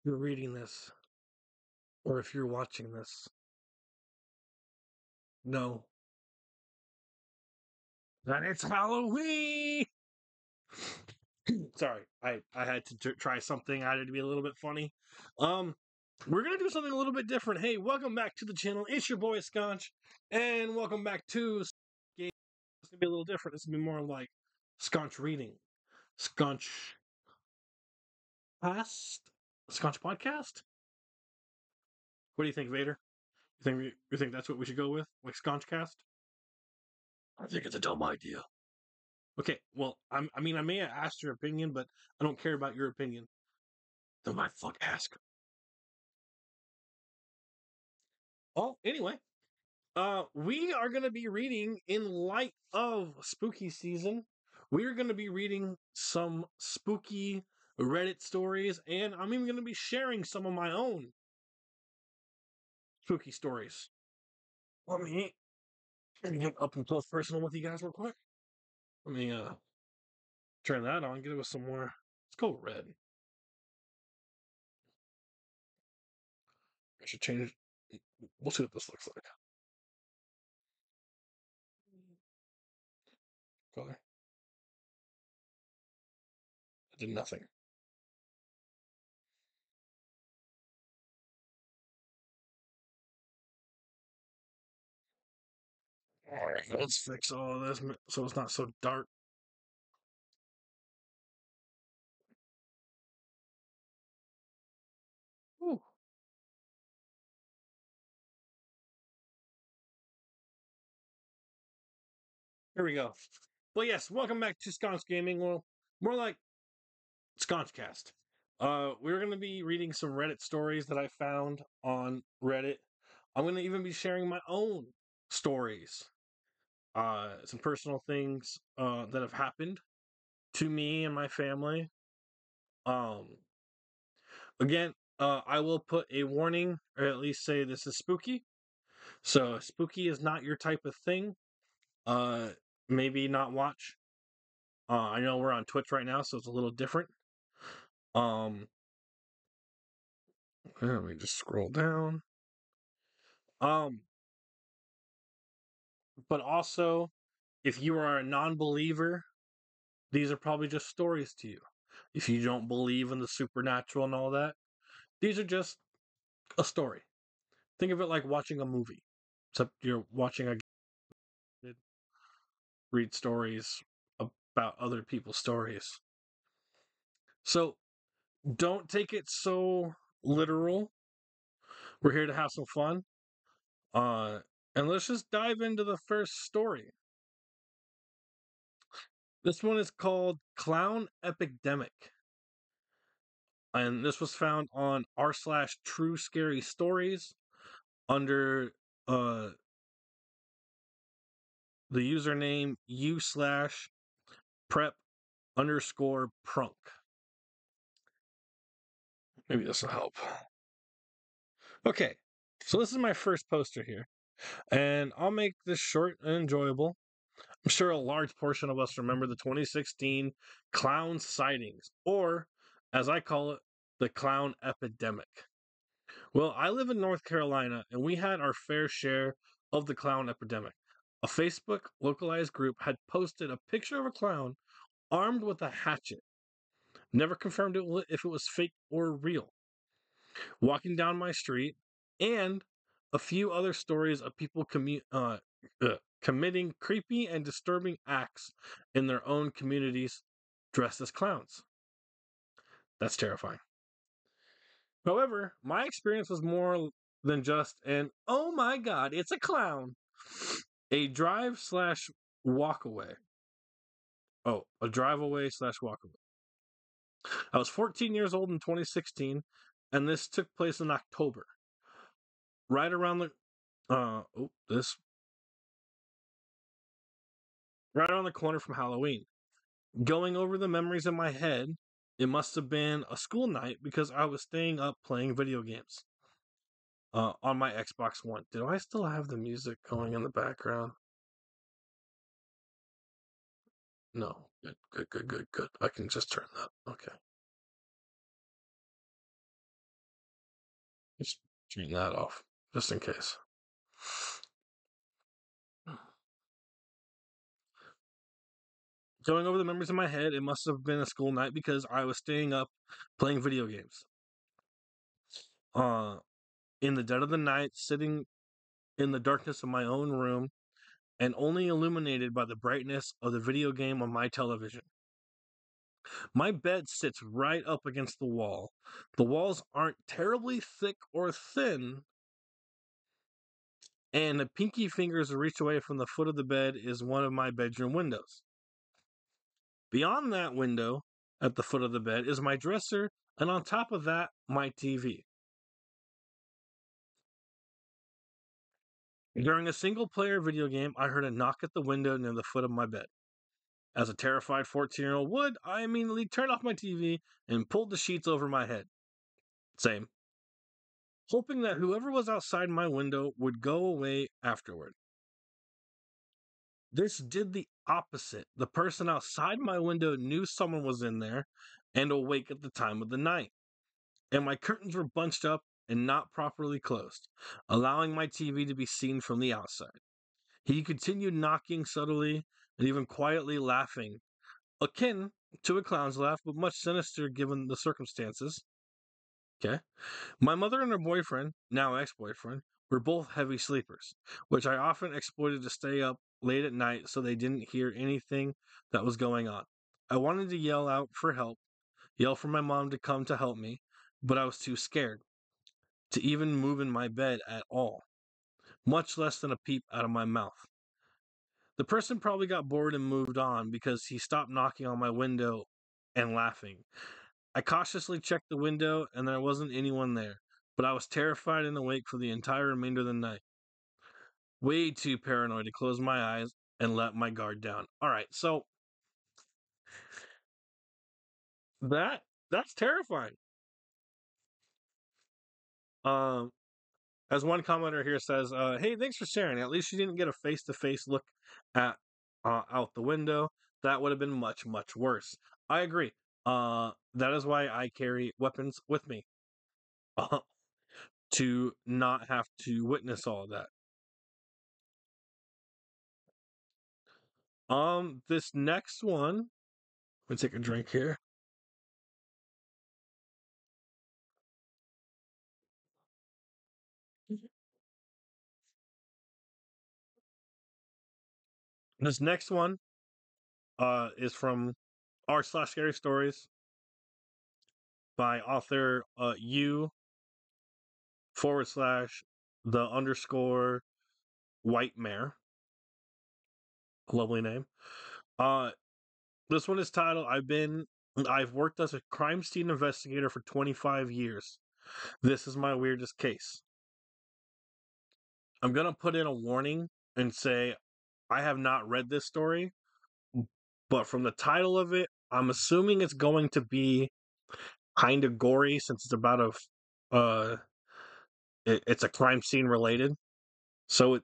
You're reading this, or if you're watching this, know that it's Halloween. Sorry, I had to try something. I had to be a little bit funny. We're gonna do something a little bit different. Hey, welcome back to the channel. It's your boy Sconch, and welcome back to Game. It's gonna be a little different. It's gonna be more like Sconch reading, Sconch Past Sconch podcast. What do you think, Vader? You think that's what we should go with, like Sconch cast? I think it's a dumb idea. Okay, well, I mean, I may have asked your opinion, but I don't care about your opinion. Then why fuck ask? Well, anyway, we are going to be reading in light of spooky season. We are going to be reading some spooky Reddit stories, and I'm even going to be sharing some of my own spooky stories. Let me get up and close personal with you guys real quick. Let me turn that on. Get it with some more. Let's go red. I should change. We'll see what this looks like. Color. I did nothing. All right, let's fix all of this so it's not so dark. Ooh. Here we go. Well, yes, welcome back to Sconch Gaming. Well, more like Sconchcast. We're going to be reading some Reddit stories that I found on Reddit. I'm going to even be sharing my own stories, some personal things that have happened to me and my family. Um, again, I will put a warning, or at least say this is spooky. So, spooky is not your type of thing. Uh, maybe not watch. I know we're on Twitch right now, so it's a little different. Um, Let me just scroll down. Um, but also, if you are a non-believer, these are probably just stories to you. If you don't believe in the supernatural and all that, these are just a story. Think of it like watching a movie, except you're watching a read stories about other people's stories. So don't take it so literal. We're here to have some fun. Uh, and let's just dive into the first story. This one is called Clown Epidemic. And this was found on r/true scary stories under the username u/prep_prunk. Maybe this will help. Okay, so this is my first poster here, and I'll make this short and enjoyable. I'm sure a large portion of us remember the 2016 clown sightings, or as I call it, the clown epidemic. Well, I live in North Carolina, and we had our fair share of the clown epidemic. A Facebook localized group had posted a picture of a clown armed with a hatchet. Never confirmed if it was fake or real. Walking down my street, and a few other stories of people committing creepy and disturbing acts in their own communities dressed as clowns. That's terrifying. However, my experience was more than just an, oh my god, it's a clown. A drive/walk away. Oh, a drive away/walk away. I was 14 years old in 2016, and this took place in October. Right around the this right around the corner from Halloween. Going over the memories in my head, it must have been a school night because I was staying up playing video games on my Xbox One. Do I still have the music going in the background? No. Good, good, good, good, good. I can just turn that. Okay. Just turn that off, just in case. Going over the memories in my head, it must have been a school night because I was staying up playing video games. Uh, in the dead of the night, sitting in the darkness of my own room, and only illuminated by the brightness of the video game on my television. My bed sits right up against the wall. The walls aren't terribly thick or thin, and the pinky fingers reach away from the foot of the bed is one of my bedroom windows. Beyond that window, at the foot of the bed, is my dresser, and on top of that, my TV. During a single player video game, I heard a knock at the window near the foot of my bed. As a terrified 14-year-old would, I immediately turned off my TV and pulled the sheets over my head. Same. Hoping that whoever was outside my window would go away afterward. This did the opposite. The person outside my window knew someone was in there and awake at the time of the night, and my curtains were bunched up and not properly closed, allowing my TV to be seen from the outside. He continued knocking subtly and even quietly laughing, akin to a clown's laugh, but much sinister given the circumstances. Okay. My mother and her boyfriend, now ex boyfriend, were both heavy sleepers, which I often exploited to stay up late at night so they didn't hear anything that was going on. I wanted to yell out for help, yell for my mom to come to help me, but I was too scared to even move in my bed at all, much less than a peep out of my mouth. The person probably got bored and moved on because he stopped knocking on my window and laughing. I cautiously checked the window and there wasn't anyone there, but I was terrified and awake for the entire remainder of the night. Way too paranoid to close my eyes and let my guard down. All right, so that's terrifying. Um, as one commenter here says, "Hey, thanks for sharing. At least you didn't get a face-to-face look at out the window. That would have been much, much worse." I agree. That is why I carry weapons with me uh, to not have to witness all of that. This next one. Let me take a drink here. This next one, is from r/scary stories by author u forward slash the underscore white mare. Lovely name. Uh, this one is titled I've worked as a crime scene investigator for 25 years. This is my weirdest case. I'm going to put in a warning and say I have not read this story, but from the title of it, I'm assuming it's going to be kind of gory since it's about it's a crime scene related. So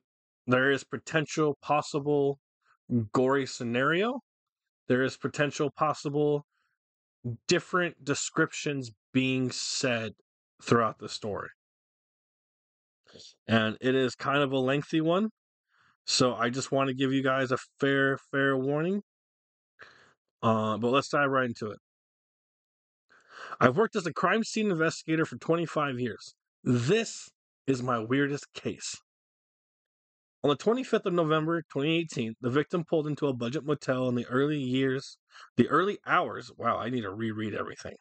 there is potential possible gory scenario. There is potential possible different descriptions being said throughout the story. And it is kind of a lengthy one. So I just want to give you guys a fair warning. But let's dive right into it. I've worked as a crime scene investigator for 25 years. This is my weirdest case. On the 25th of November, 2018, the victim pulled into a budget motel in the early hours. Wow, I need to reread everything.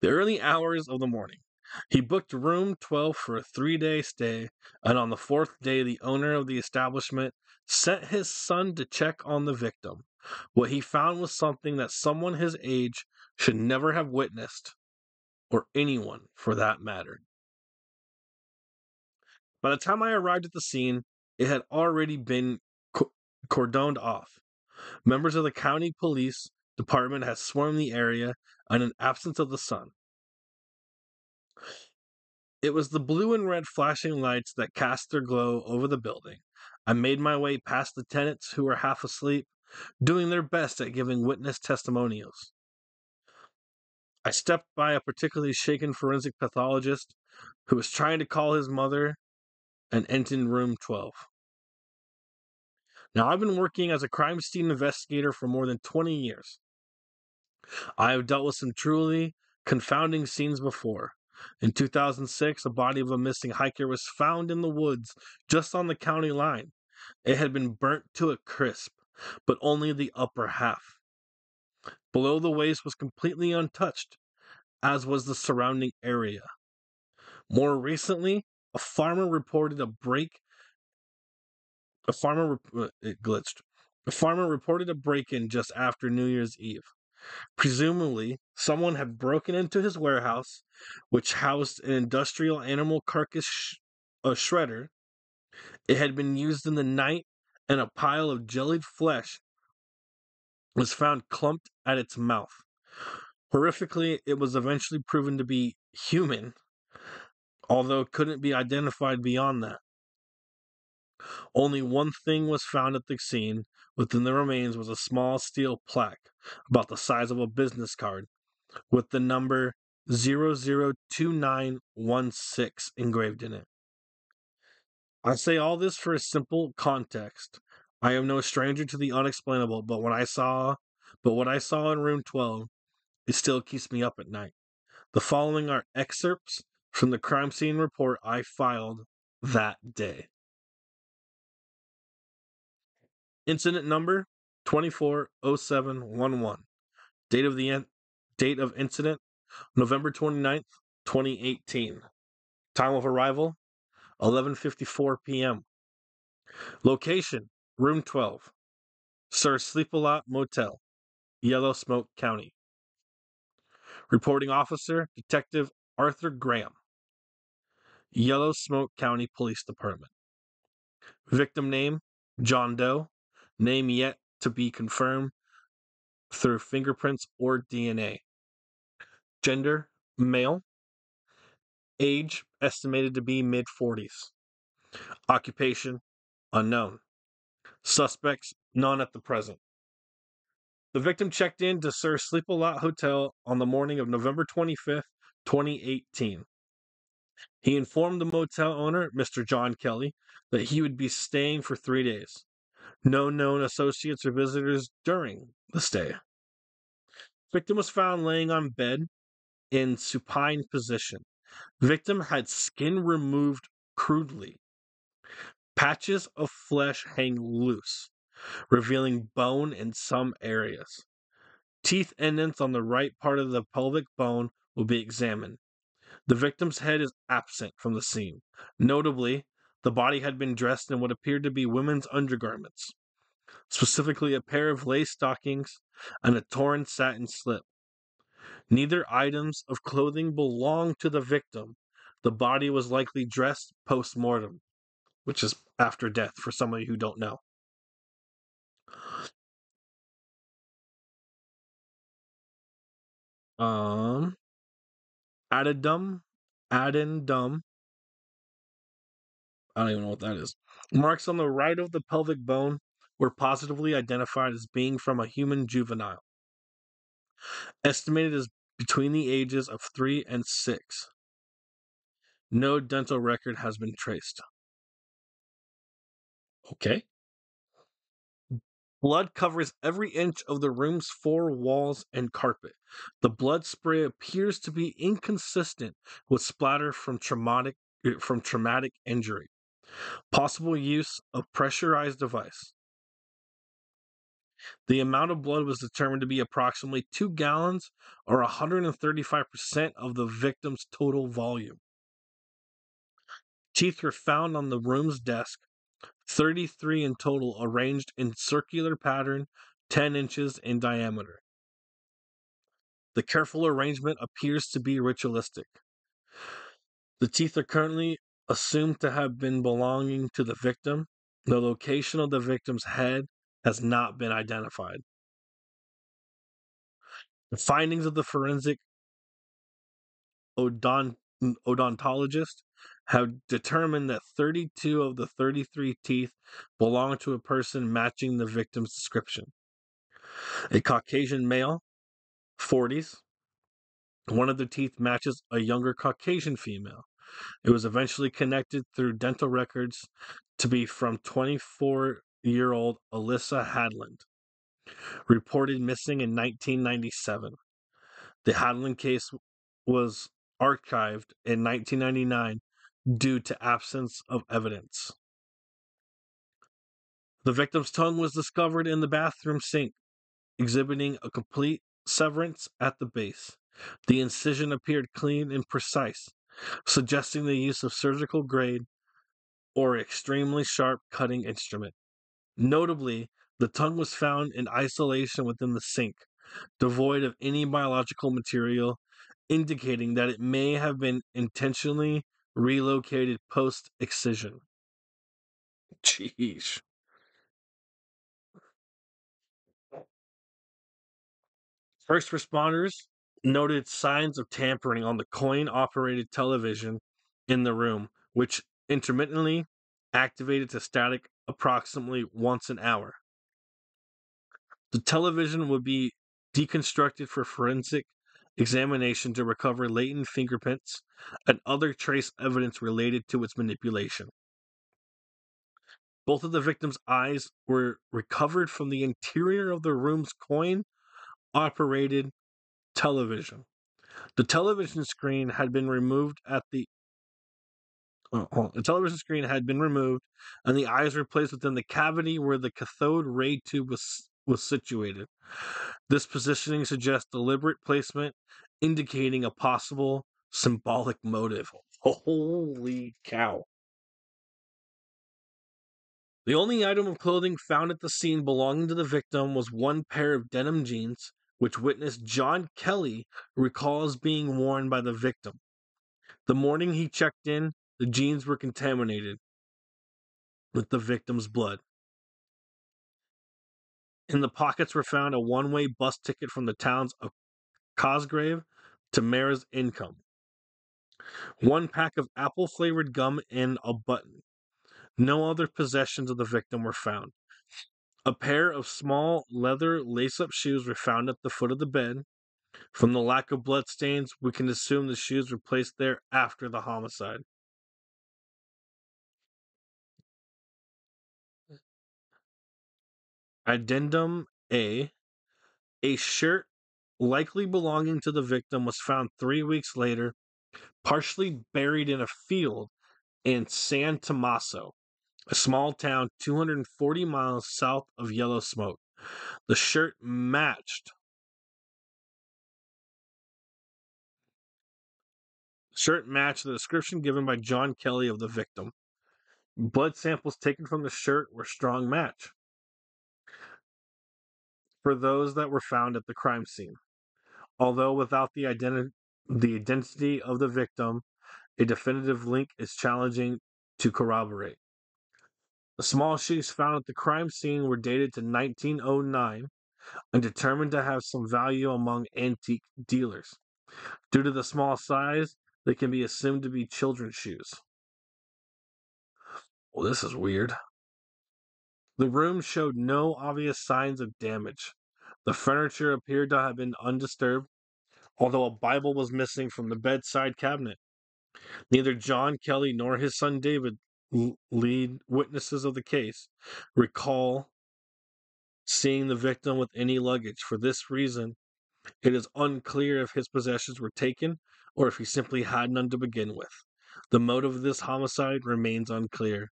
The early hours of the morning. He booked room 12 for a 3-day stay, and on the fourth day, the owner of the establishment sent his son to check on the victim. What he found was something that someone his age should never have witnessed, or anyone for that matter. By the time I arrived at the scene, it had already been cordoned off. Members of the county police department had swarmed the area in an absence of the sun. It was the blue and red flashing lights that cast their glow over the building. I made my way past the tenants who were half asleep, doing their best at giving witness testimonials. I stepped by a particularly shaken forensic pathologist who was trying to call his mother and entered room 12. Now, I've been working as a crime scene investigator for more than 20 years. I have dealt with some truly confounding scenes before. In 2006, the body of a missing hiker was found in the woods just on the county line. It had been burnt to a crisp, but only the upper half. Below the waist was completely untouched, as was the surrounding area. More recently, a farmer reported a break. It glitched. A farmer reported a break-in just after New Year's Eve. Presumably, someone had broken into his warehouse, which housed an industrial animal carcass shredder. It had been used in the night, and a pile of jellied flesh was found clumped at its mouth. Horrifically, it was eventually proven to be human, although it couldn't be identified beyond that. Only one thing was found at the scene. Within the remains was a small steel plaque, about the size of a business card, with the number 002916 engraved in it. I say all this for a simple context. I am no stranger to the unexplainable, but what I saw in room 12, it still keeps me up at night. The following are excerpts from the crime scene report I filed that day. Incident number 240711. Date of incident November 29th, 2018. Time of arrival 11:54 p.m. Location room 12. Sir Sleep-A-Lot Motel, Yellow Smoke County. Reporting officer Detective Arthur Graham, Yellow Smoke County Police Department. Victim name John Doe. Name yet to be confirmed through fingerprints or DNA. Gender male. Age estimated to be mid-40s. Occupation unknown. Suspects none at the present. The victim checked in to Sir Sleep-A-Lot Hotel on the morning of November 25th, 2018. He informed the motel owner, Mr. John Kelly, that he would be staying for 3 days. No known associates or visitors during the stay. Victim was found laying on bed in supine position. Victim had skin removed crudely. Patches of flesh hang loose, revealing bone in some areas. Teeth indents on the right part of the pelvic bone will be examined. The victim's head is absent from the scene. Notably, the body had been dressed in what appeared to be women's undergarments, specifically a pair of lace stockings and a torn satin slip. Neither items of clothing belonged to the victim. The body was likely dressed post-mortem, which is after death for some of you who don't know. Addendum, addendum, I don't even know what that is. Marks on the right of the pelvic bone were positively identified as being from a human juvenile, estimated as between the ages of 3 and 6. No dental record has been traced. Okay. Blood covers every inch of the room's 4 walls and carpet. The blood spray appears to be inconsistent with splatter from traumatic injury. Possible use of pressurized device. The amount of blood was determined to be approximately 2 gallons or 135% of the victim's total volume. Teeth were found on the room's desk, 33 in total, arranged in circular pattern, 10 inches in diameter. The careful arrangement appears to be ritualistic. The teeth are currently assumed to have been belonging to the victim. The location of the victim's head has not been identified. The findings of the forensic odontologist have determined that 32 of the 33 teeth belong to a person matching the victim's description. A Caucasian male, 40s. One of the teeth matches a younger Caucasian female. It was eventually connected through dental records to be from 24-year-old Alyssa Hadland, reported missing in 1997. The Hadland case was archived in 1999 due to absence of evidence. The victim's tongue was discovered in the bathroom sink. exhibiting a complete severance at the base. The incision appeared clean and precise, suggesting the use of surgical grade or extremely sharp cutting instrument. Notably, the tongue was found in isolation within the sink, devoid of any biological material, indicating that it may have been intentionally relocated post excision. Jeez. First responders noted signs of tampering on the coin operated television in the room, which intermittently activated to static approximately once an hour. The television would be deconstructed for forensic examination to recover latent fingerprints and other trace evidence related to its manipulation. Both of the victims' eyes were recovered from the interior of the room's coin operated television. The television screen had been removed the television screen had been removed and the eyes were placed within the cavity where the cathode ray tube was situated. This positioning suggests deliberate placement, indicating a possible symbolic motive. Holy cow. The only item of clothing found at the scene belonging to the victim was one pair of denim jeans, which witness John Kelly recalls being worn by the victim. The morning he checked in, the jeans were contaminated with the victim's blood. In the pockets were found a one-way bus ticket from the towns of Cosgrave to Mare's Income, one pack of apple-flavored gum, and a button. No other possessions of the victim were found. A pair of small leather lace-up shoes were found at the foot of the bed. From the lack of blood stains, we can assume the shoes were placed there after the homicide. Addendum A. A shirt likely belonging to the victim was found 3 weeks later, partially buried in a field in San Tommaso, a small town 240 miles south of Yellow Smoke. The shirt matched the description given by John Kelly of the victim. Blood samples taken from the shirt were strong match for those that were found at the crime scene. Although without the identity of the victim, a definitive link is challenging to corroborate. The small shoes found at the crime scene were dated to 1909 and determined to have some value among antique dealers. Due to the small size, they can be assumed to be children's shoes. Well, this is weird. The room showed no obvious signs of damage. The furniture appeared to have been undisturbed, although a Bible was missing from the bedside cabinet. Neither John Kelly nor his son David, lead witnesses of the case, recall seeing the victim with any luggage. For this reason, it is unclear if his possessions were taken or if he simply had none to begin with. The motive of this homicide remains unclear.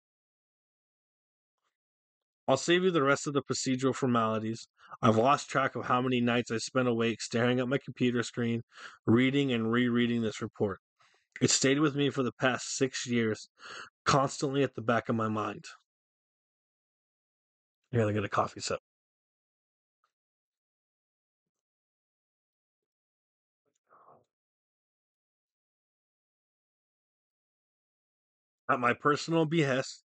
I'll save you the rest of the procedural formalities. I've lost track of how many nights I spent awake staring at my computer screen, reading and rereading this report. It stayed with me for the past 6 years, constantly at the back of my mind. I gotta get a coffee sip. At my personal behest,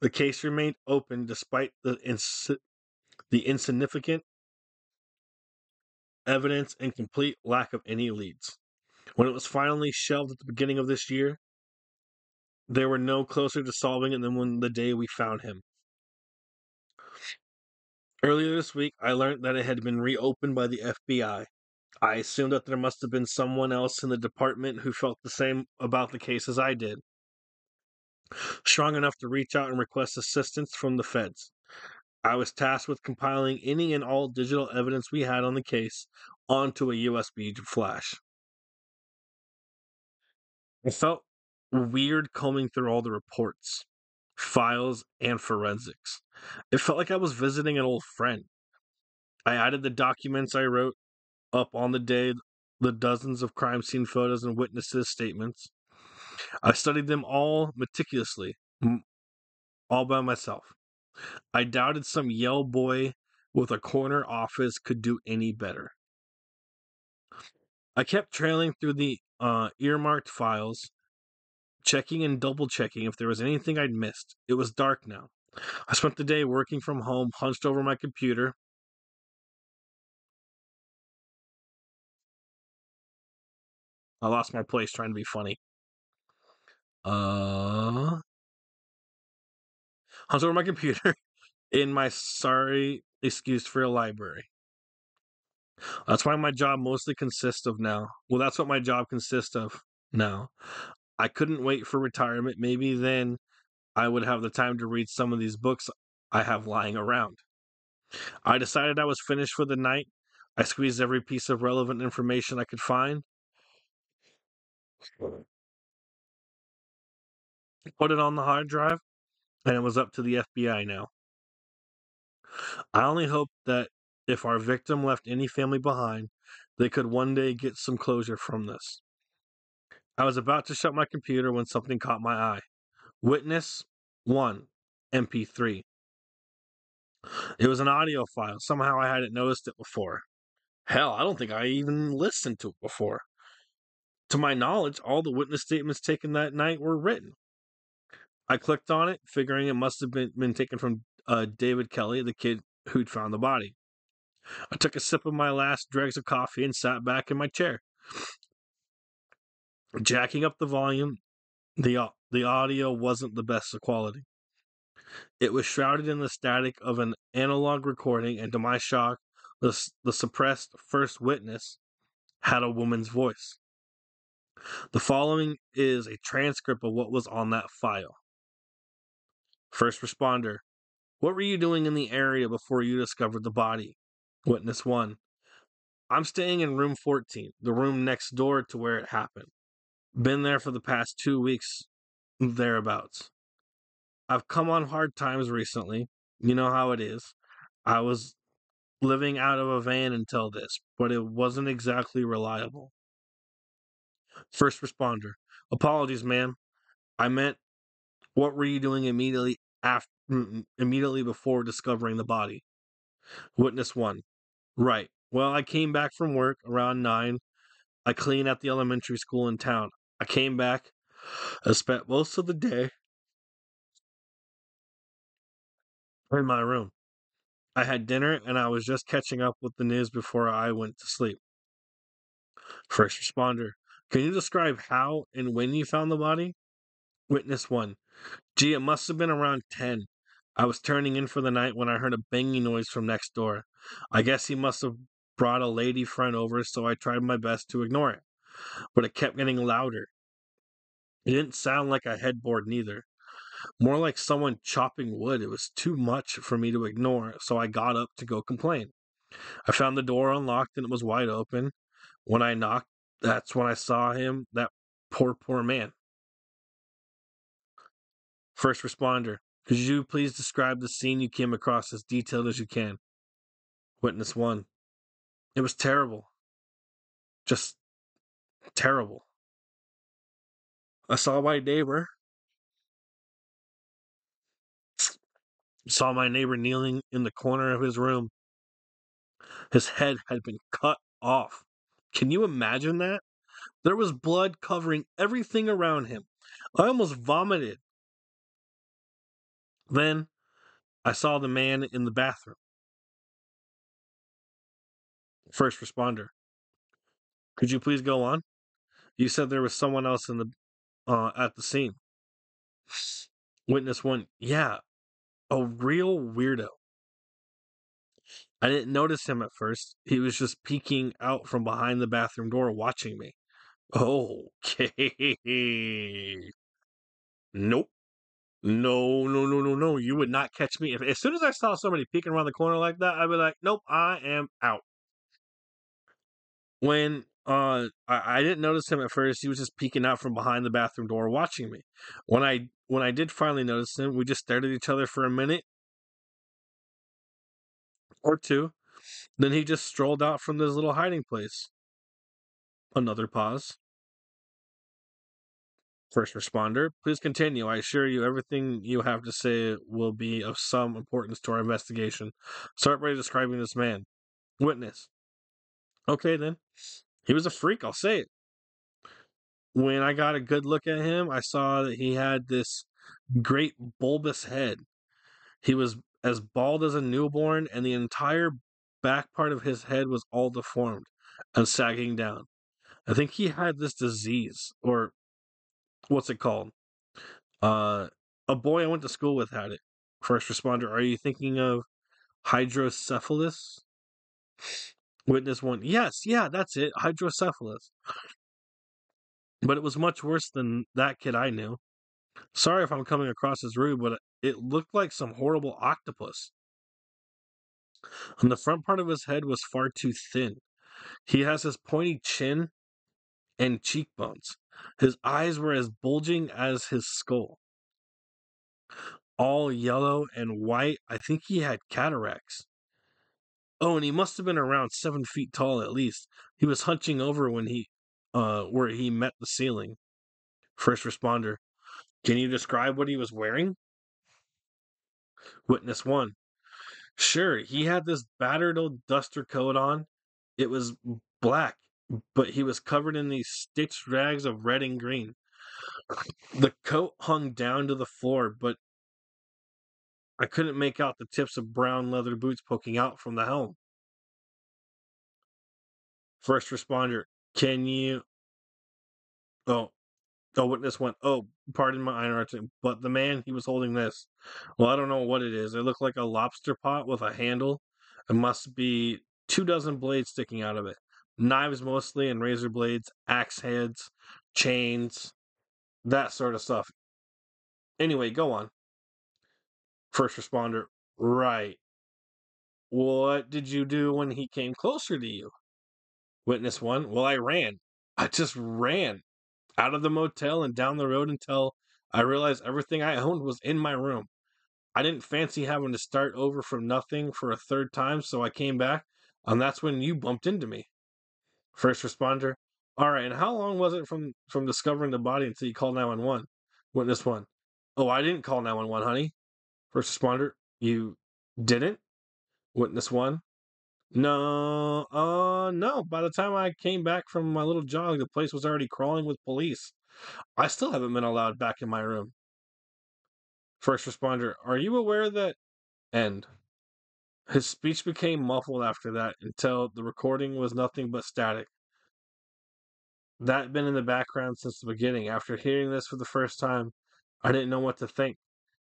the case remained open despite the insignificant evidence and complete lack of any leads. When it was finally shelved at the beginning of this year, they were no closer to solving it than when the day we found him. Earlier this week, I learned that it had been reopened by the FBI. I assumed that there must have been someone else in the department who felt the same about the case as I did, strong enough to reach out and request assistance from the feds. I was tasked with compiling any and all digital evidence we had on the case onto a USB flash. It felt weird combing through all the reports, files, and forensics. It felt like I was visiting an old friend. I added the documents I wrote up on the day, the dozens of crime scene photos and witnesses' statements. I studied them all meticulously, all by myself. I doubted some Yale boy with a corner office could do any better. I kept trailing through the earmarked files, checking and double checking if there was anything I'd missed. It was dark now. I spent the day working from home, hunched over my computer. I lost my place trying to be funny. Hunched over my computer in my sorry excuse for a library. That's why my job mostly consists of now. Well, that's what my job consists of now. I couldn't wait for retirement. Maybe then I would have the time to read some of these books I have lying around. I decided I was finished for the night. I squeezed every piece of relevant information I could find, put it on the hard drive, and it was up to the FBI now. I only hoped that if our victim left any family behind, they could one day get some closure from this. I was about to shut my computer when something caught my eye. Witness 1, MP3. It was an audio file. Somehow I hadn't noticed it before. Hell, I don't think I even listened to it before. To my knowledge, all the witness statements taken that night were written. I clicked on it, figuring it must have been taken from David Kelly, the kid who'd found the body. I took a sip of my last dregs of coffee and sat back in my chair. Jacking up the volume, the audio wasn't the best of quality. It was shrouded in the static of an analog recording, and to my shock, the suppressed first witness had a woman's voice. The following is a transcript of what was on that file. First responder: what were you doing in the area before you discovered the body? Witness 1: I'm staying in room 14, the room next door to where it happened. Been there for the past 2 weeks, thereabouts. I've come on hard times recently. You know how it is. I was living out of a van until this, but it wasn't exactly reliable. First responder: apologies, ma'am. I meant, what were you doing immediately before discovering the body? Witness 1: right. Well, I came back from work around 9. I clean at the elementary school in town. I came back. I spent most of the day in my room. I had dinner and I was just catching up with the news before I went to sleep. First responder: can you describe how and when you found the body? Witness 1: gee, it must have been around 10. I was turning in for the night when I heard a banging noise from next door. I guess he must have brought a lady friend over, so I tried my best to ignore it. But it kept getting louder. It didn't sound like a headboard neither. More like someone chopping wood. It was too much for me to ignore, so I got up to go complain. I found the door unlocked and it was wide open. When I knocked, that's when I saw him, that poor man. First responder: could you please describe the scene you came across as detailed as you can? Witness 1: it was terrible. Just terrible. I saw my neighbor. Saw my neighbor kneeling in the corner of his room. His head had been cut off. Can you imagine that? There was blood covering everything around him. I almost vomited. Then I saw the man in the bathroom. First responder: could you please go on? You said there was someone else in the at the scene. Witness 1: yeah, a real weirdo. I didn't notice him at first. He was just peeking out from behind the bathroom door watching me. Okay. Nope. No. You would not catch me. If as soon as I saw somebody peeking around the corner like that, I'd be like, nope, I am out. When I didn't notice him at first, he was just peeking out from behind the bathroom door watching me. When I did finally notice him, we just stared at each other for a minute or two. Then he just strolled out from this little hiding place. Another pause. First responder, please continue. I assure you everything you have to say will be of some importance to our investigation. Start by describing this man. Witness. Okay, then. He was a freak, I'll say it. When I got a good look at him, I saw that he had this great bulbous head. He was as bald as a newborn, and the entire back part of his head was all deformed and sagging down. I think he had this disease, or what's it called? Uh, a boy I went to school with had it. First responder, are you thinking of hydrocephalus? Witness one, yes, yeah, that's it, hydrocephalus. But it was much worse than that kid I knew. Sorry if I'm coming across as rude, but it looked like some horrible octopus. And the front part of his head was far too thin. He has his pointy chin and cheekbones. His eyes were as bulging as his skull, all yellow and white. I think he had cataracts. Oh, and he must have been around 7 feet tall at least. He was hunching over when where he met the ceiling. First responder, can you describe what he was wearing? Witness one, sure, he had this battered old duster coat on. It was black, but he was covered in these stitched rags of red and green. The coat hung down to the floor, but I couldn't make out the tips of brown leather boots poking out from the helm. First responder, can you. Oh, witness went, oh, pardon my interruption, but the man, he was holding this. Well, I don't know what it is. It looked like a lobster pot with a handle. It must be 2 dozen blades sticking out of it. Knives mostly, and razor blades, axe heads, chains, that sort of stuff. Anyway, go on. First responder, right. What did you do when he came closer to you? Witness one, well, I ran. I just ran out of the motel and down the road until I realized everything I owned was in my room. I didn't fancy having to start over from nothing for a third time, so I came back, and that's when you bumped into me. First responder, all right, and how long was it from discovering the body until you called 911? Witness one, oh, I didn't call 911, honey. First responder, you didn't? Witness one, no, no. By the time I came back from my little jog, the place was already crawling with police. I still haven't been allowed back in my room. First responder, are you aware that end? His speech became muffled after that until the recording was nothing but static. That had been in the background since the beginning. After hearing this for the first time, I didn't know what to think.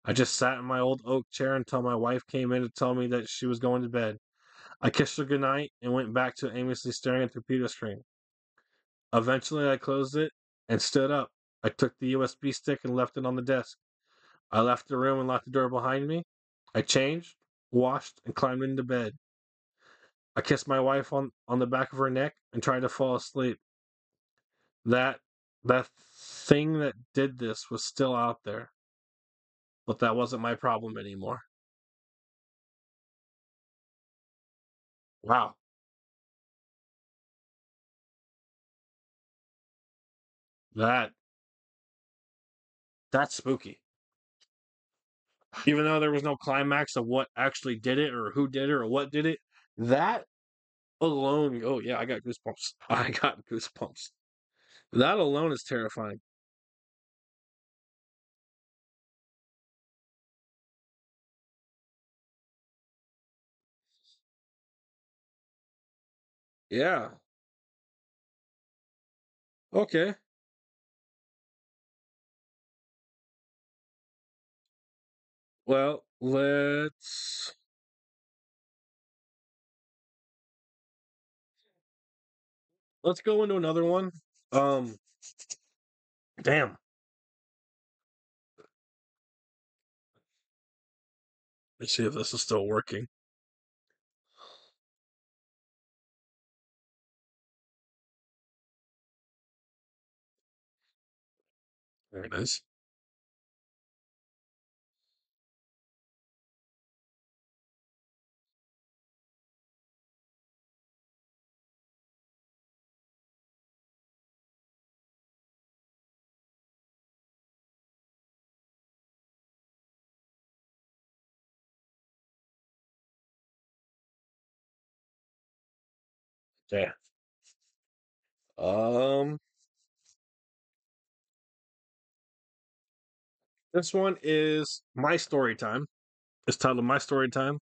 I just sat in my old oak chair until my wife came in to tell me that she was going to bed. I kissed her goodnight and went back to aimlessly staring at the computer screen. Eventually, I closed it and stood up. I took the USB stick and left it on the desk. I left the room and locked the door behind me. I changed, washed, and climbed into bed. I kissed my wife on the back of her neck and tried to fall asleep. That that thing that did this was still out there, but that wasn't my problem anymore. Wow, that that's spooky. Even though there was no climax of what actually did it or who did it or what did it, that alone, oh yeah, I got goosebumps. I got goosebumps. That alone is terrifying. Yeah. Okay. Well, let's go into another one. Um, damn. Let's see if this is still working. There it is. Okay. Um, this one is my story time. It's titled My Story Time.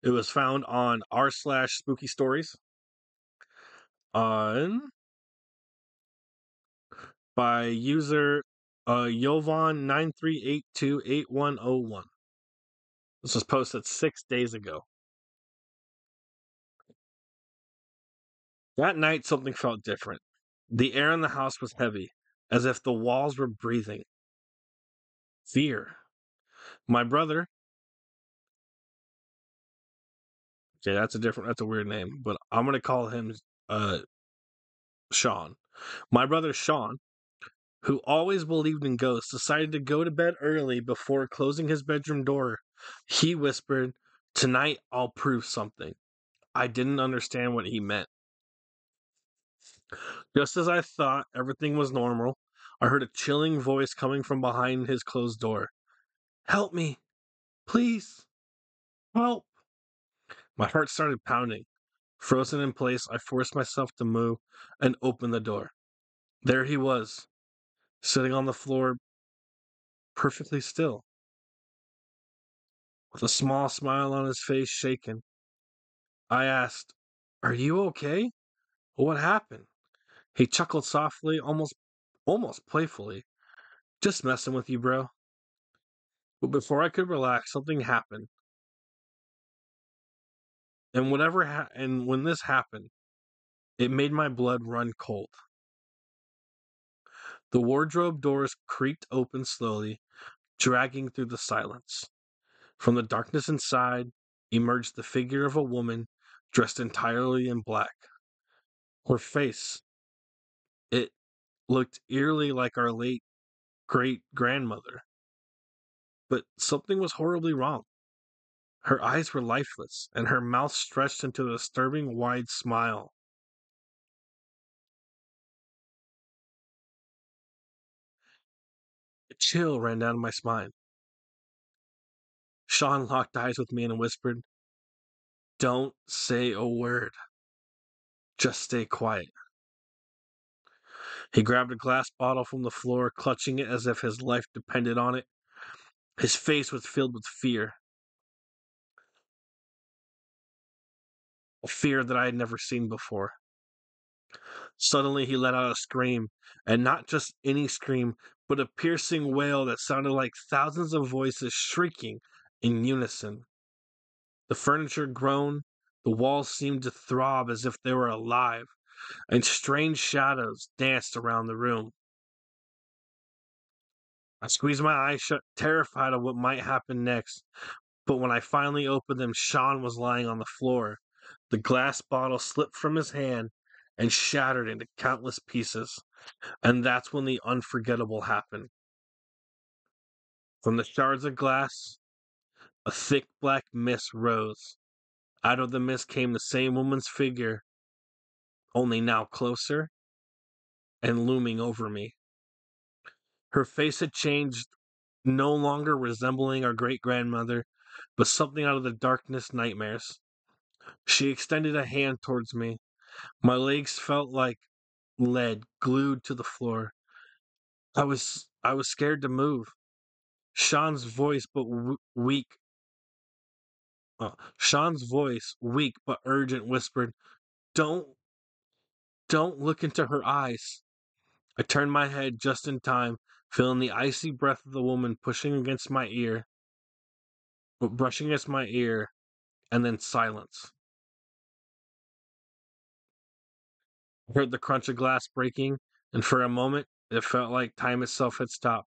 It was found on r/spooky stories on by user Yovan93828101. This was posted 6 days ago. That night, something felt different. The air in the house was heavy, as if the walls were breathing. Fear. My brother, okay, that's a weird name, but I'm gonna call him uh Sean. My brother Sean, who always believed in ghosts, decided to go to bed early before closing his bedroom door. He whispered, "Tonight I'll prove something." I didn't understand what he meant. Just as I thought everything was normal, I heard a chilling voice coming from behind his closed door. "Help me! Please! Help!" My heart started pounding. Frozen in place, I forced myself to move and open the door. There he was, sitting on the floor, perfectly still, with a small smile on his face shaken. I asked, "Are you okay? What happened?" He chuckled softly, almost playfully. "Just messing with you, bro." But before I could relax, something happened. And when this happened, it made my blood run cold. The wardrobe doors creaked open slowly, dragging through the silence. From the darkness inside emerged the figure of a woman dressed entirely in black. Her face, it looked eerily like our late great grandmother, but something was horribly wrong. Her eyes were lifeless, and her mouth stretched into a disturbing wide smile. A chill ran down my spine. Sean locked eyes with me and whispered, "Don't say a word. Just stay quiet." He grabbed a glass bottle from the floor, clutching it as if his life depended on it. His face was filled with fear, a fear that I had never seen before. Suddenly, he let out a scream, and not just any scream, but a piercing wail that sounded like thousands of voices shrieking in unison. The furniture groaned, the walls seemed to throb as if they were alive, and strange shadows danced around the room. I squeezed my eyes shut, terrified of what might happen next. But when I finally opened them, Sean was lying on the floor. The glass bottle slipped from his hand and shattered into countless pieces. And that's when the unforgettable happened. From the shards of glass, a thick black mist rose. Out of the mist came the same woman's figure, only now closer and looming over me. Her face had changed, no longer resembling our great grandmother, but something out of the darkness nightmares. She extended a hand towards me. My legs felt like lead glued to the floor. I was scared to move. Sean's voice, but weak. Sean's voice, weak but urgent, whispered, "Don't, don't look into her eyes." I turned my head just in time, feeling the icy breath of the woman brushing against my ear, and then silence. I heard the crunch of glass breaking, and for a moment, it felt like time itself had stopped.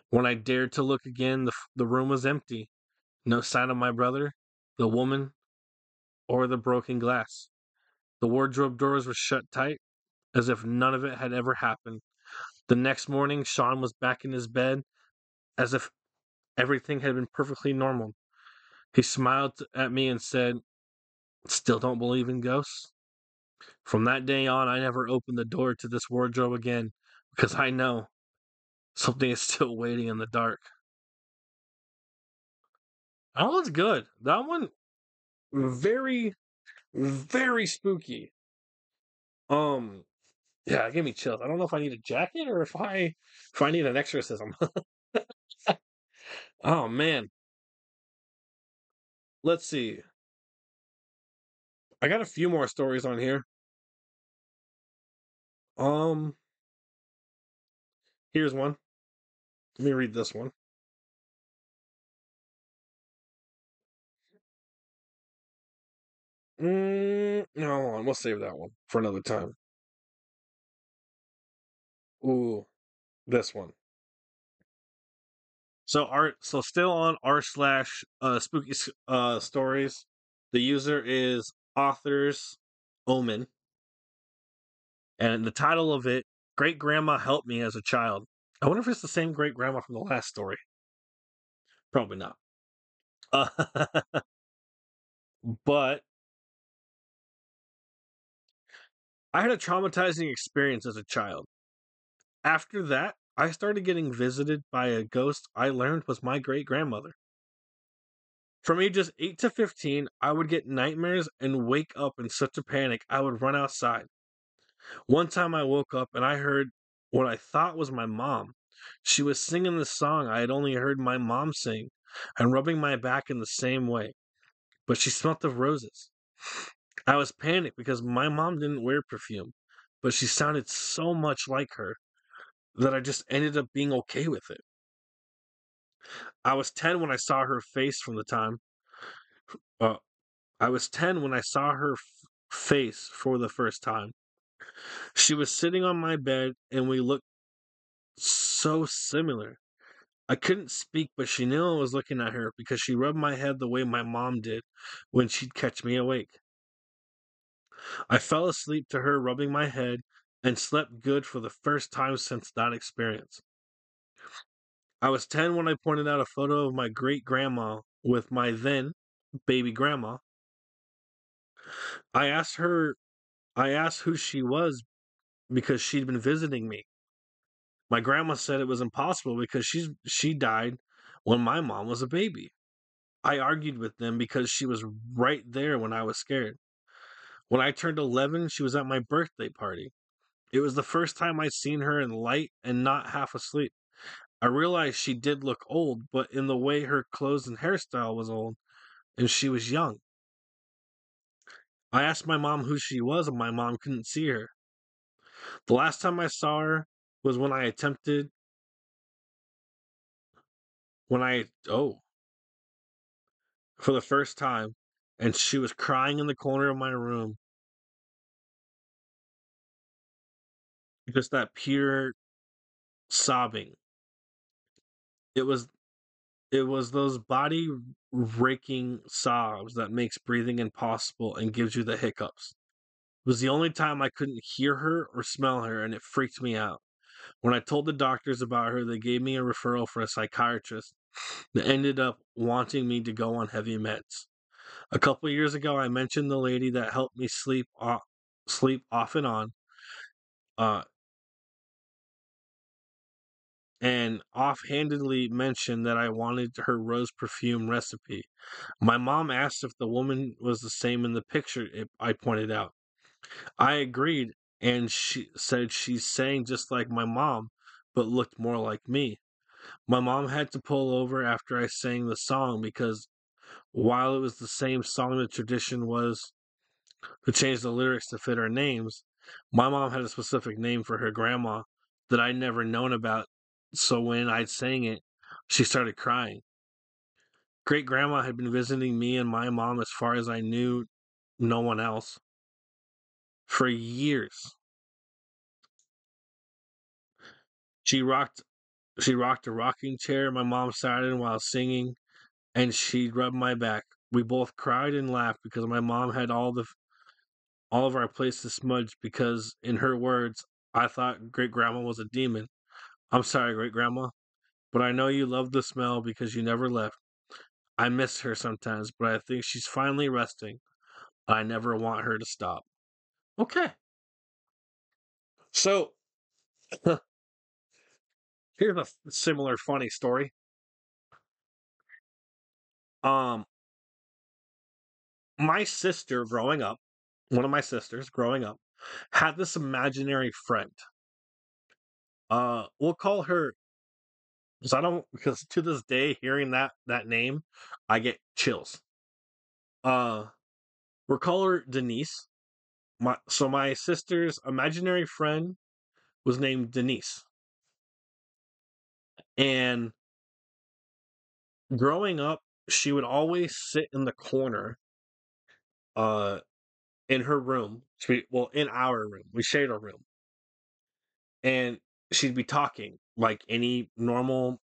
When I dared to look again, the room was empty. No sign of my brother, the woman, or the broken glass. The wardrobe doors were shut tight, as if none of it had ever happened. The next morning, Sean was back in his bed, as if everything had been perfectly normal. He smiled at me and said, "Still don't believe in ghosts?" From that day on, I never opened the door to this wardrobe again, because I know something is still waiting in the dark. That one's good. That one, very, very spooky. Um, yeah, it gave me chills. I don't know if I need a jacket or if I need an exorcism. Oh man, let's see. I got a few more stories on here. Um, here's one. Let me read this one. No, hold on. We'll save that one for another time. Ooh, this one. So still on r// spooky stories. The user is authors omen, and the title of it, Great Grandma Helped Me as a Child. I wonder if it's the same great grandma from the last story. Probably not. Uh, but I had a traumatizing experience as a child. After that, I started getting visited by a ghost I learned was my great grandmother. From ages 8 to 15, I would get nightmares and wake up in such a panic I would run outside. One time I woke up and I heard what I thought was my mom. She was singing the song I had only heard my mom sing and rubbing my back in the same way, but she smelt of roses. I was panicked because my mom didn't wear perfume, but she sounded so much like her that I just ended up being okay with it. I was 10 when I saw her face from the time. Uh, I was 10 when I saw her face for the first time. She was sitting on my bed and we looked so similar. I couldn't speak, but she knew I was looking at her because she rubbed my head the way my mom did when she'd catch me awake. I fell asleep to her rubbing my head and slept good for the first time since that experience. I was 10 when I pointed out a photo of my great grandma with my then baby grandma. I asked her, I asked who she was because she'd been visiting me. My grandma said it was impossible because she died when my mom was a baby. I argued with them because she was right there when I was scared. When I turned 11, she was at my birthday party. It was the first time I'd seen her in light and not half asleep. I realized she did look old, but in the way her clothes and hairstyle was old, and she was young. I asked my mom who she was, and my mom couldn't see her. The last time I saw her was when I, oh, for the first time, and she was crying in the corner of my room. Just that pure sobbing. It was it was those body raking sobs that makes breathing impossible and gives you the hiccups. It was the only time I couldn't hear her or smell her, and it freaked me out. When I told the doctors about her, they gave me a referral for a psychiatrist that ended up wanting me to go on heavy meds. A couple of years ago, I mentioned the lady that helped me sleep off and on, uh, and offhandedly mentioned that I wanted her rose perfume recipe. My mom asked if the woman was the same in the picture I pointed out. I agreed, and she said she sang just like my mom, but looked more like me. My mom had to pull over after I sang the song because while it was the same song, the tradition was to change the lyrics to fit our names. My mom had a specific name for her grandma that I'd never known about, so when I sang it, she started crying. Great grandma had been visiting me and my mom as far as I knew, no one else, for years. She rocked she rocked a rocking chair my mom sat in while singing, and she rubbed my back. We both cried and laughed because my mom had all of our places smudged because, in her words, I thought great grandma was a demon. I'm sorry, great grandma, but I know you love the smell because you never left. I miss her sometimes, but I think she's finally resting. I never want her to stop. Okay. So here's a similar funny story. Um, my sister growing up, one of my sisters growing up, had this imaginary friend. We'll call her because to this day, hearing that name, I get chills. Uh, we'll call her Denise. My sister's imaginary friend was named Denise, and growing up, she would always sit in the corner, uh, in her room. In our room, we shared a room, and she'd be talking like any normal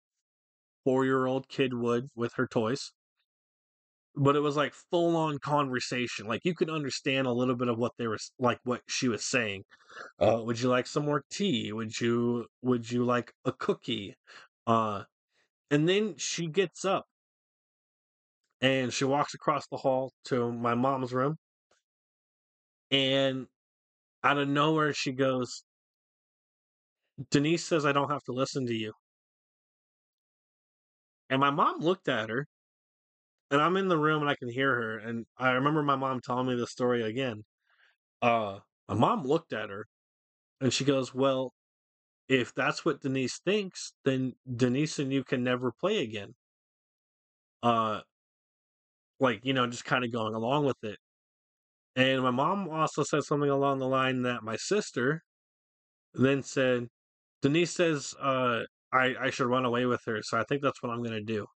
4-year-old kid would with her toys. But it was like full on conversation. Like you could understand a little bit of what they were like, what she was saying. Would you like some more tea? Would you like a cookie? Uh, and then she gets up and she walks across the hall to my mom's room, and out of nowhere she goes, "Denise says I don't have to listen to you." And my mom looked at her, and I'm in the room and I can hear her, and I remember my mom telling me the story again. Uh, my mom looked at her and she goes, "Well, if that's what Denise thinks, then Denise and you can never play again." Uh, just kind of going along with it. And my mom also said something along the line that my sister then said, Denise says, I should run away with her. So I think that's what I'm going to do.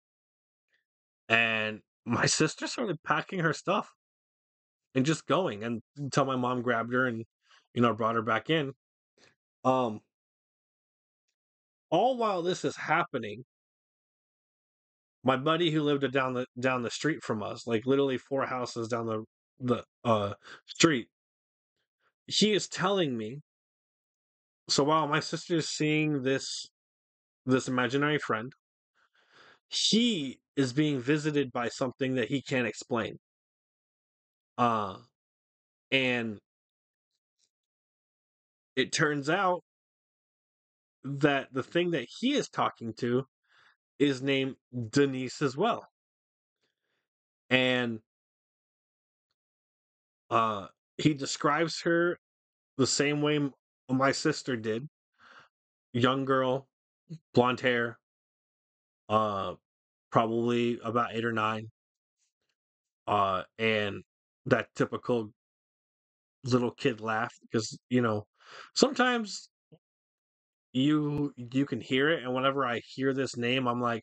And my sister started packing her stuff and just going and until my mom grabbed her and, brought her back in. Um, all while this is happening, my buddy who lived down the street from us, like literally 4 houses down the street, he is telling me. So while my sister is seeing this imaginary friend, he is being visited by something that he can't explain. Uh, and it turns out that the thing that he is talking to is named Denise as well. And uh, he describes her the same way my sister did. Young girl, blonde hair, uh, probably about 8 or 9, and that typical little kid laugh because sometimes you can hear it, and whenever I hear this name, I'm like,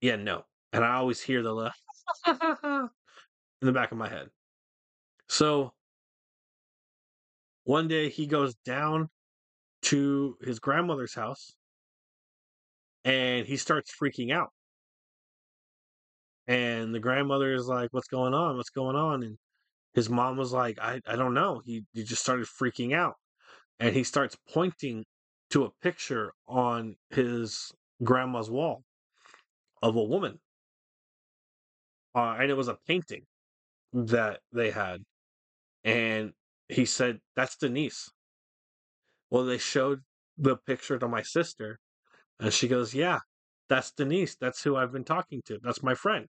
yeah, no, and I always hear the laugh in the back of my head. So one day he goes down to his grandmother's house and he starts freaking out. And the grandmother is like, "What's going on? What's going on?" And his mom was like, I don't know. He just started freaking out. And he starts pointing to a picture on his grandma's wall of a woman. And it was a painting that they had. And he said, "That's Denise." Well, they showed the picture to my sister, and she goes, "Yeah, that's Denise. That's who I've been talking to. That's my friend."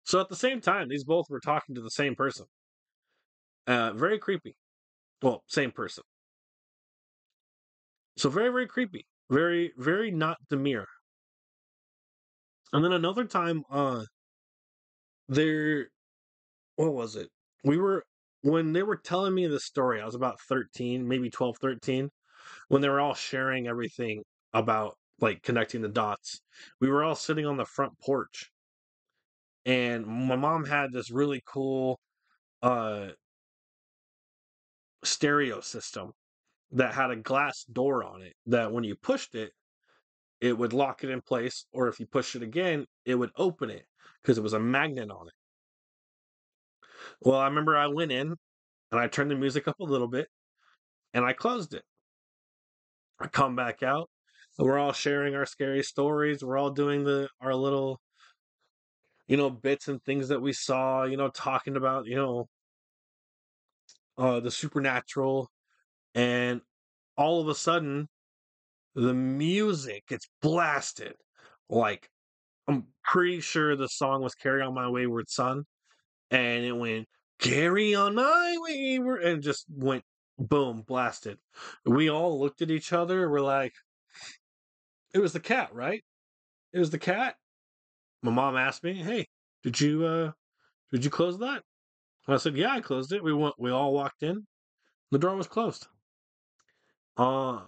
So at the same time, these both were talking to the same person. Very creepy. Well, same person. So very, very creepy. Very, very not demure. And then another time, there, what was it? We were, when they were telling me the story, I was about 13, maybe 12, 13, when they were all sharing everything about like connecting the dots. We were all sitting on the front porch, and my mom had this really cool uh stereo system that had a glass door on it that when you pushed it, it would lock it in place, or if you push it again, it would open it because it was a magnet on it. Well, I remember I went in and I turned the music up a little bit and I closed it. I come back out and we're all sharing our scary stories. We're all doing our little, bits and things that we saw, talking about, the supernatural. And all of a sudden, the music gets blasted. Like, I'm pretty sure the song was Carry On My Wayward Son. And it went carry on my wayward, and just went boom, blasted. We all looked at each other. We're like, it was the cat, right? It was the cat. My mom asked me, "Hey, did you close that?" And I said, "Yeah, I closed it." We all walked in. The door was closed. Uh,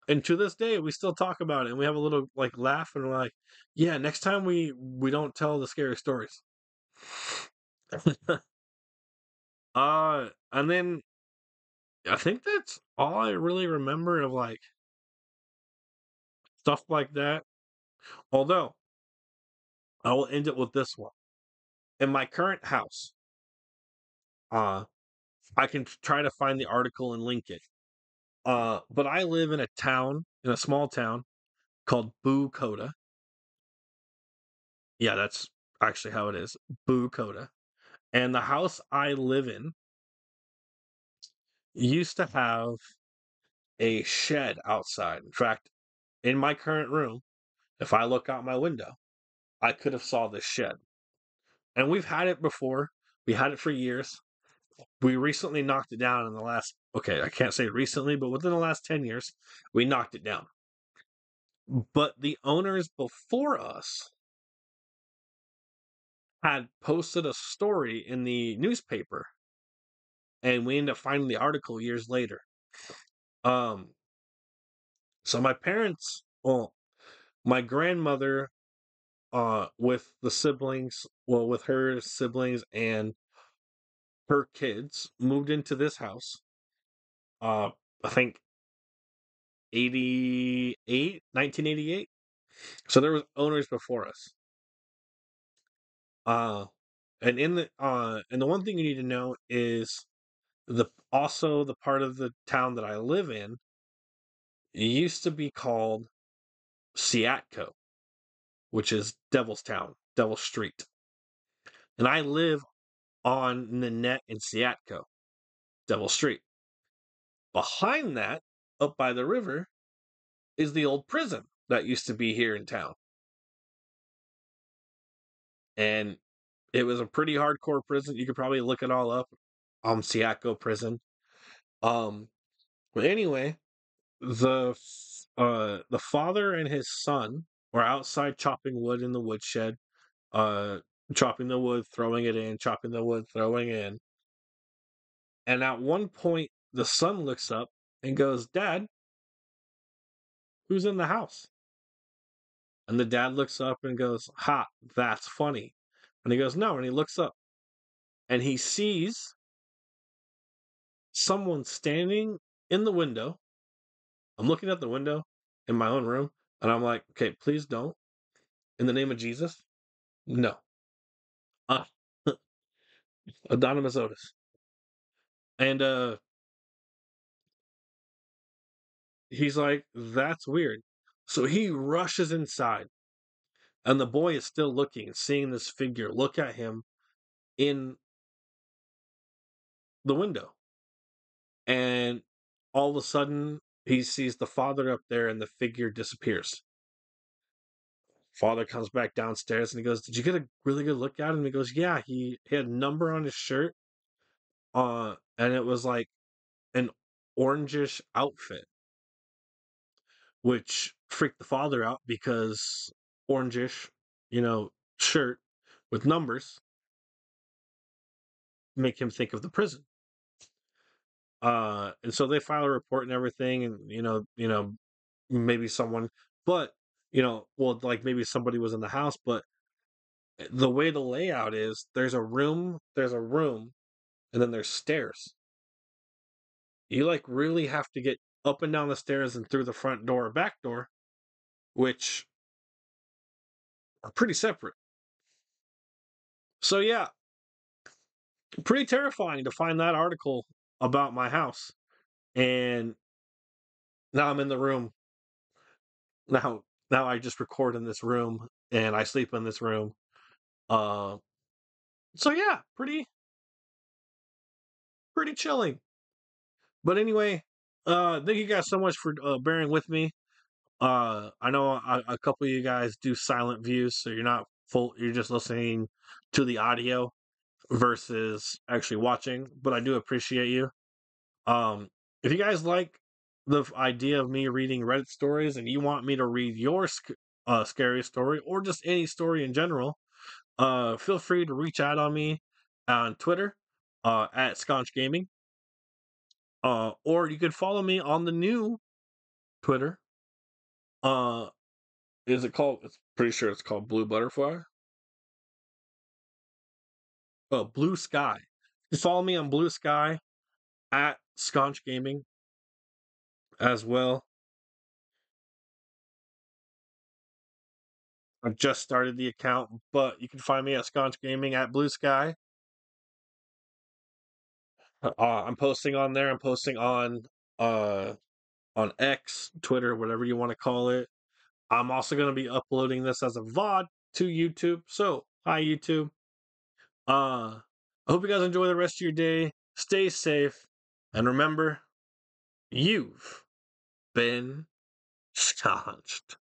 and to this day, we still talk about it, and we have a little like laugh, and we're like, "Yeah, next time we don't tell the scary stories." And then I think that's all I really remember of like stuff like that. Although I will end it with this one. In my current house, uh, I can try to find the article and link it. But I live in a town, in a small town called Bucoda. Yeah, that's actually how it is, Bucoda. And the house I live in used to have a shed outside. In fact, in my current room, if I look out my window, I could have saw this shed. And we've had it before. We had it for years. We recently knocked it down in the last, okay, I can't say recently, but within the last 10 years, we knocked it down. But the owners before us had posted a story in the newspaper, and we ended up finding the article years later. Um, so my parents, well, my grandmother, with the siblings, well, with her siblings and her kids, moved into this house. Uh, I think 1988. So there was owners before us. Uh, and the one thing you need to know is the part of the town that I live in used to be called Seatco, which is Devil's Town, Devil Street. And I live on Nanette and Seatco, Devil Street. Behind that, up by the river, is the old prison that used to be here in town. And it was a pretty hardcore prison. You could probably look it all up. Seatco prison. Um, but anyway, the father and his son were outside chopping wood in the woodshed, uh, chopping the wood, throwing it in, chopping the wood, throwing in. And at one point, the son looks up and goes, "Dad, who's in the house?" And the dad looks up and goes, "Ha, that's funny." And he goes, "No." And he looks up and he sees someone standing in the window. I'm looking at the window in my own room and I'm like, "Okay, please don't. In the name of Jesus, no." Ah, Anonymous Otis. And he's like, "That's weird." So he rushes inside, and the boy is still looking, seeing this figure look at him in the window. And all of a sudden, he sees the father up there, and the figure disappears. Father comes back downstairs and he goes, "Did you get a really good look at him?" And he goes, "Yeah, he had a number on his shirt, and it was like an orangish outfit," which freaked the father out because orangish, you know, shirt with numbers make him think of the prison. And so they file a report and everything, and maybe someone, but well, like maybe somebody was in the house, but the way the layout is, there's a room, and then there's stairs. You like really have to get up and down the stairs and through the front door or back door, which are pretty separate. So yeah, pretty terrifying to find that article about my house. And now I'm in the room. Now I just record in this room and I sleep in this room. Uh so yeah, pretty chilling. But anyway, thank you guys so much for bearing with me. I know a couple of you guys do silent views, so you're not full, you're just listening to the audio. versus actually watching, but I do appreciate you. Um, if you guys like the idea of me reading Reddit stories and you want me to read your scary story or just any story in general, feel free to reach out on me on Twitter at Sconch Gaming. Or you could follow me on the new Twitter. Uh, is it called? It's pretty sure it's called Blue Butterfly. Oh, Blue Sky. You follow me on Blue Sky at Sconch Gaming as well. I just started the account, but you can find me at Sconch Gaming at Blue Sky. I'm posting on there. I'm posting uh on X, Twitter, whatever you want to call it. I'm also going to be uploading this as a VOD to YouTube. So, hi YouTube. I hope you guys enjoy the rest of your day. Stay safe, and remember, you've been sconched.